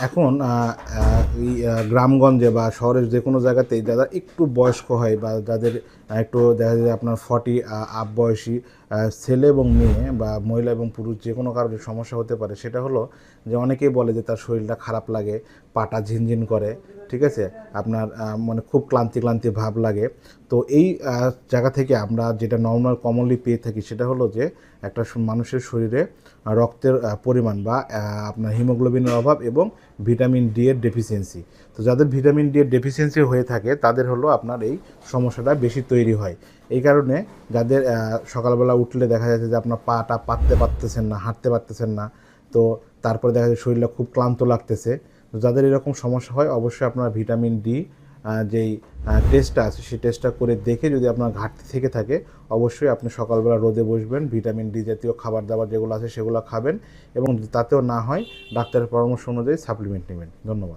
এখন এই গ্রামগঞ্জে বা শহরের যে কোনো জায়গাতেই যারা একটু বয়স্ক হয় বা যাদের একটু দেখা যায় আপনার 40 আপ বয়সী ছেলে এবং মেয়ে বা মহিলা এবং পুরুষ যে কোনো কারণে সমস্যা হতে পারে, সেটা হলো যে অনেকেই বলে যে তার শরীরটা খারাপ লাগে, পাটা ঝিনঝিন করে, ঠিক আছে, আপনার মানে খুব ক্লান্তি ক্লান্তি ভাব লাগে। তো এই জায়গা থেকে আমরা যেটা নর্মাল কমনলি পেয়ে থাকি সেটা হলো যে একটা মানুষের শরীরে রক্তের পরিমাণ বা আপনার হিমোগ্লোবিনের অভাব এবং ভিটামিন ডি এর ডেফিসিয়েন্সি। তো যাদের ভিটামিন ডি এর ডেফিসিয়েন্সি হয়ে থাকে তাদের হলো আপনার এই সমস্যাটা বেশি তৈরি হয়। এই কারণে যাদের সকালবেলা উঠলে দেখা যাচ্ছে যে আপনার পাটা পাততে পারতেছেন না, হাঁটতে পারতেছেন না, তো তারপরে দেখা যায় শরীরটা খুব ক্লান্ত লাগতেছে। তো যাদের এরকম সমস্যা হয় অবশ্যই আপনার ভিটামিন ডি যেই টেস্টটা আছে সেই টেস্টটা করে দেখে যদি আপনার ঘাটতি থেকে থাকে অবশ্যই আপনি সকালবেলা রোদে বসবেন, ভিটামিন ডি জাতীয় খাবার দাবার যেগুলো আছে সেগুলো খাবেন এবং তাতেও না হয় ডাক্তারের পরামর্শ অনুযায়ী সাপ্লিমেন্ট নেবেন। ধন্যবাদ।